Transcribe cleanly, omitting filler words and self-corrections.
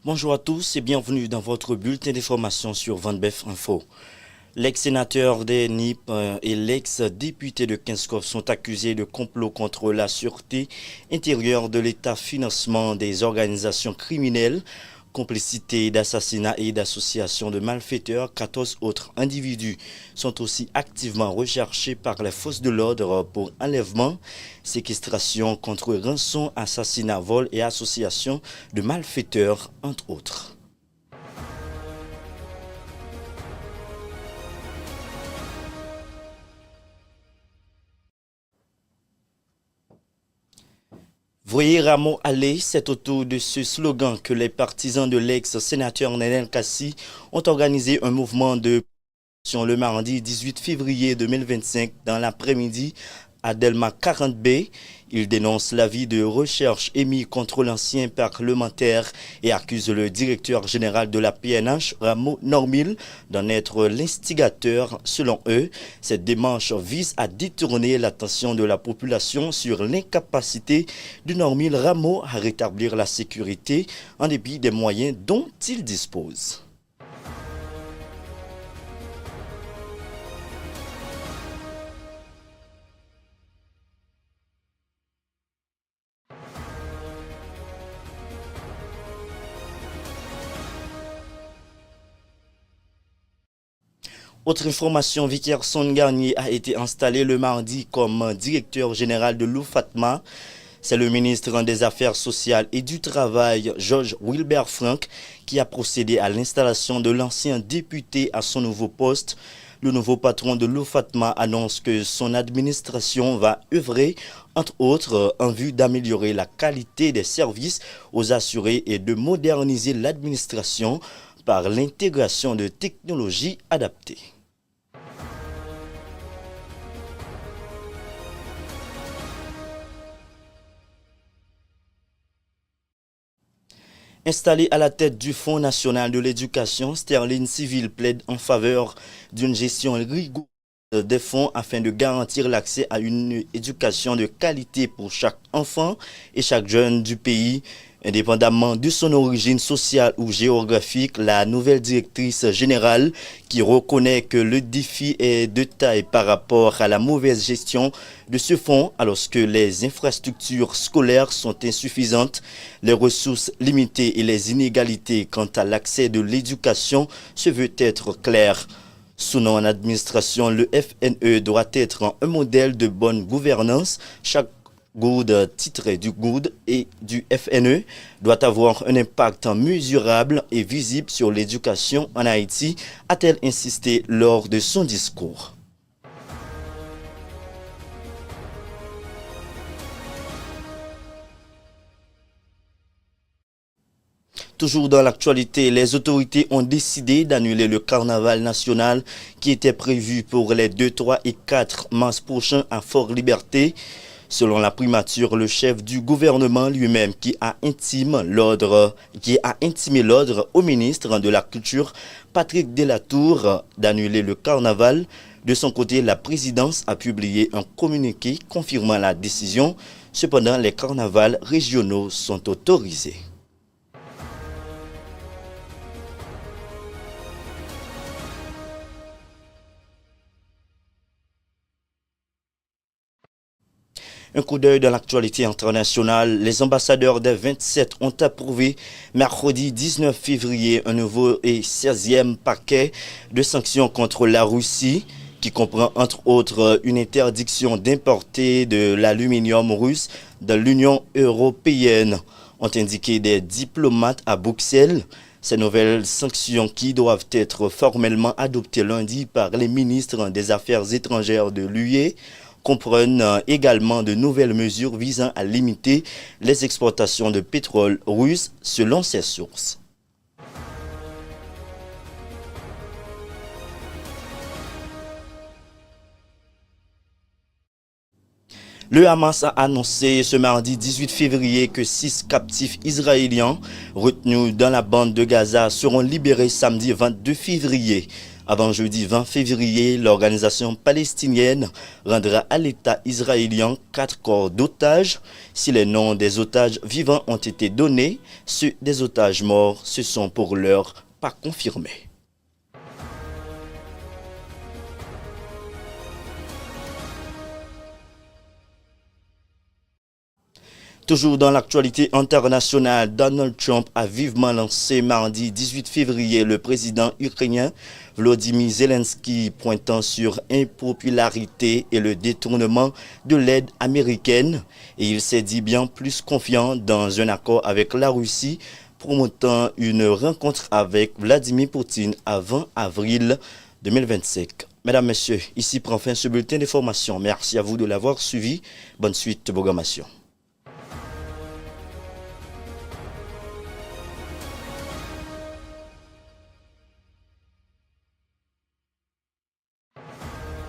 Bonjour à tous et bienvenue dans votre bulletin d'information sur Vanbef Info. L'ex-sénateur des NIP et l'ex-député de Kinskov sont accusés de complot contre la sûreté intérieure de l'État, financement des organisations criminelles, complicité d'assassinat et d'association de malfaiteurs. 14 autres individus sont aussi activement recherchés par les forces de l'ordre pour enlèvement, séquestration contre rançon, assassinat, vol et association de malfaiteurs, entre autres. Voyez Rameau aller, c'est autour de ce slogan que les partisans de l'ex-sénateur Nenel Kassi ont organisé un mouvement de sur le mardi 18 février 2025 dans l'après-midi à Delma 40B. Il dénonce l'avis de recherche émis contre l'ancien parlementaire et accuse le directeur général de la PNH, Rameau Normil, d'en être l'instigateur. Selon eux, cette démarche vise à détourner l'attention de la population sur l'incapacité de Normil Rameau à rétablir la sécurité en dépit des moyens dont il dispose. Autre information, Vickerson Garnier a été installé le mardi comme directeur général de l'OUFATMA. C'est le ministre des Affaires sociales et du Travail, Georges Wilbert Frank, qui a procédé à l'installation de l'ancien député à son nouveau poste. Le nouveau patron de l'OUFATMA annonce que son administration va œuvrer, entre autres, en vue d'améliorer la qualité des services aux assurés et de moderniser l'administration par l'intégration de technologies adaptées. Installé à la tête du Fonds national de l'éducation, Sterling Civil plaide en faveur d'une gestion rigoureuse des fonds afin de garantir l'accès à une éducation de qualité pour chaque enfant et chaque jeune du pays. Indépendamment de son origine sociale ou géographique, la nouvelle directrice générale, qui reconnaît que le défi est de taille par rapport à la mauvaise gestion de ce fonds, alors que les infrastructures scolaires sont insuffisantes, les ressources limitées et les inégalités quant à l'accès de l'éducation, se veut être clair. Sous son administration, le FNE doit être un modèle de bonne gouvernance. Chaque Good titré du Good et du FNE doit avoir un impact mesurable et visible sur l'éducation en Haïti, a-t-elle insisté lors de son discours. Toujours dans l'actualité, les autorités ont décidé d'annuler le carnaval national qui était prévu pour les 2, 3 et 4 mars prochains à Fort-Liberté. Selon la primature, le chef du gouvernement lui-même qui a intimé l'ordre au ministre de la Culture, Patrick Delatour, d'annuler le carnaval. De son côté, la présidence a publié un communiqué confirmant la décision. Cependant, les carnavals régionaux sont autorisés. Un coup d'œil dans l'actualité internationale. Les ambassadeurs des 27 ont approuvé mercredi 19 février un nouveau et 16e paquet de sanctions contre la Russie qui comprend entre autres une interdiction d'importer de l'aluminium russe dans l'Union européenne, ont indiqué des diplomates à Bruxelles. Ces nouvelles sanctions qui doivent être formellement adoptées lundi par les ministres des Affaires étrangères de l'UE comprennent également de nouvelles mesures visant à limiter les exportations de pétrole russe selon ces sources. Le Hamas a annoncé ce mardi 18 février que 6 captifs israéliens retenus dans la bande de Gaza seront libérés samedi 22 février. Avant jeudi 20 février, l'organisation palestinienne rendra à l'État israélien 4 corps d'otages. Si les noms des otages vivants ont été donnés, ceux des otages morts se sont pour l'heure pas confirmés. Toujours dans l'actualité internationale, Donald Trump a vivement lancé mardi 18 février le président ukrainien Volodymyr Zelensky, pointant sur impopularité et le détournement de l'aide américaine. Et il s'est dit bien plus confiant dans un accord avec la Russie, promettant une rencontre avec Vladimir Poutine avant avril 2025. Mesdames, Messieurs, ici prend fin ce bulletin d'information. Merci à vous de l'avoir suivi. Bonne suite de programmation.